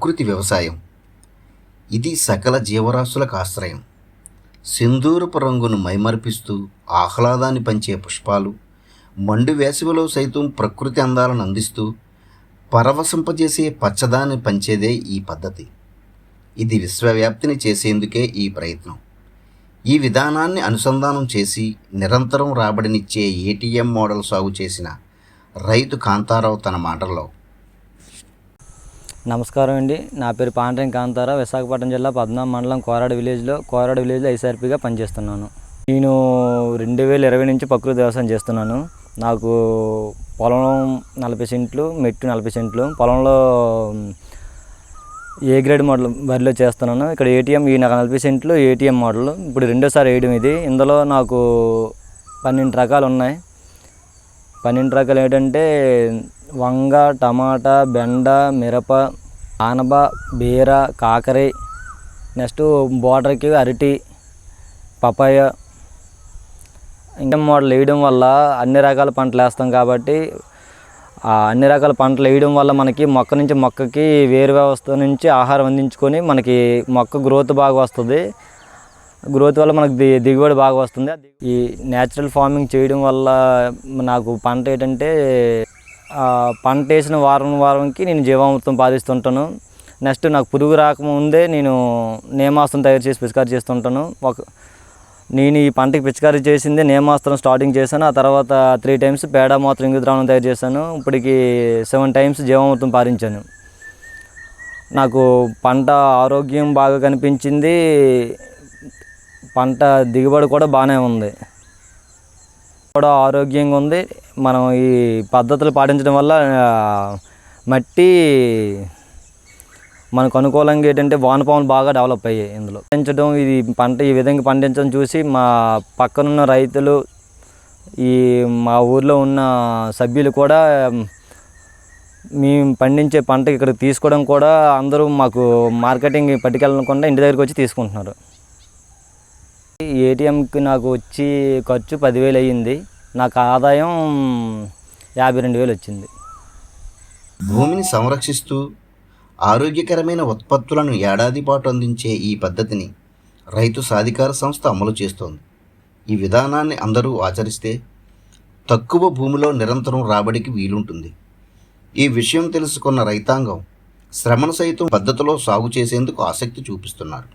ప్రకృతి వ్యవసాయం. ఇది సకల జీవరాశులకు ఆశ్రయం. సింధూరపు రంగును మైమరిపిస్తూ ఆహ్లాదాన్ని పంచే పుష్పాలు, మండు వేసవిలో సైతం ప్రకృతి అందాలను అందిస్తూ పరవశింపజేసే పచ్చదాన్ని పంచేదే ఈ పద్ధతి. ఇది విశ్వవ్యాప్తిని చేసేందుకే ఈ ప్రయత్నం. ఈ విధానాన్ని అనుసంధానం చేసి నిరంతరం రాబడినిచ్చే ఏటీఎం మోడల్ సాగు చేసిన రైతు కాంతారావు తన మాటల్లో. నమస్కారం అండి. నా పేరు పాండ్రంగి కాంతారావు. విశాఖపట్నం జిల్లా పద్మనాభ మండలం కోరాడ విలేజ్లో ఐసీఆర్పీగా పనిచేస్తున్నాను. నేను 2020 నుంచి ప్రకృతి వ్యవసాయం చేస్తున్నాను. నాకు పొలం 40 సెంట్లు, మెట్టు 40 సెంట్లు. పొలంలో ఏ గ్రేడ్ మోడల్ వరిలో చేస్తున్నాను. ఇక్కడ ఏటీఎం ఈ 40 సెంట్లు ఏటీఎం మోడల్ ఇప్పుడు రెండోసారి వేయడం ఇది. ఇందులో నాకు 12 రకాలు ఉన్నాయి. 12 రకాలు ఏంటంటే వంగ, టమాటా, బెండ, మిరప, ఆనప, బీర, కాకరి, నెక్స్ట్ బోర్డర్కి అరటి, పపాయ. ఇంకా మోడల్ వేయడం వల్ల అన్ని రకాల పంటలు వేస్తాం కాబట్టి అన్ని రకాల పంటలు వేయడం వల్ల మనకి మొక్క నుంచి మొక్కకి వేరు వ్యవస్థ నుంచి ఆహారం అందించుకొని మనకి మొక్క గ్రోత్ బాగా వస్తుంది. గ్రోత్ వల్ల మనకు దిగుబడి బాగా వస్తుంది. ఈ న్యాచురల్ ఫార్మింగ్ చేయడం వల్ల నాకు పంట ఏంటంటే పంట వేసిన వారంకి నేను జీవామృతం పాటిస్తుంటాను. నెక్స్ట్ నాకు పురుగు రాకముందే నేను నేమాస్త్రం తయారు చేసి పిచికారీ చేస్తుంటాను. నేను ఈ పంటకి పిచికారీ చేసిందే నేమాస్త్రం స్టార్టింగ్ చేశాను. ఆ తర్వాత 3 టైమ్స్ పేడ మూత్రం ఇంగు ద్రావణం తయారు చేశాను. ఇప్పటికి 7 టైమ్స్ జీవామృతం పారించాను. నాకు పంట ఆరోగ్యం బాగా కనిపించింది. పంట దిగుబడి కూడా బాగానే ఉంది, కూడా ఆరోగ్యంగా ఉంది. మనం ఈ పద్ధతులు పాటించడం వల్ల మట్టి మనకు అనుకూలంగా ఏంటంటే వానపాములు బాగా డెవలప్ అయ్యాయి. ఇందులో పండించడం, ఇది పంట ఈ విధంగా పండించడం చూసి మా పక్కనున్న రైతులు, మా ఊర్లో ఉన్న సభ్యులు కూడా మేము పండించే పంట ఇక్కడ తీసుకోవడం కూడా అందరూ మాకు మార్కెటింగ్ పట్టుకెళ్ళకుండా ఇంటి దగ్గరికి వచ్చి తీసుకుంటున్నారు. ఏటీఎంకి నాకు వచ్చి ఖర్చు 10,000 అయ్యింది. నాకు ఆదాయం 52,000 వచ్చింది. భూమిని సంరక్షిస్తూ ఆరోగ్యకరమైన ఉత్పత్తులను ఏడాది పాటు అందించే ఈ పద్ధతిని రైతు సాధికార సంస్థ అమలు చేస్తోంది. ఈ విధానాన్ని అందరూ ఆచరిస్తే తక్కువ భూమిలో నిరంతరం రాబడికి వీలుంటుంది. ఈ విషయం తెలుసుకున్న రైతాంగం శ్రమను సైతం పద్ధతిలో సాగు చేసేందుకు ఆసక్తి చూపిస్తున్నారు.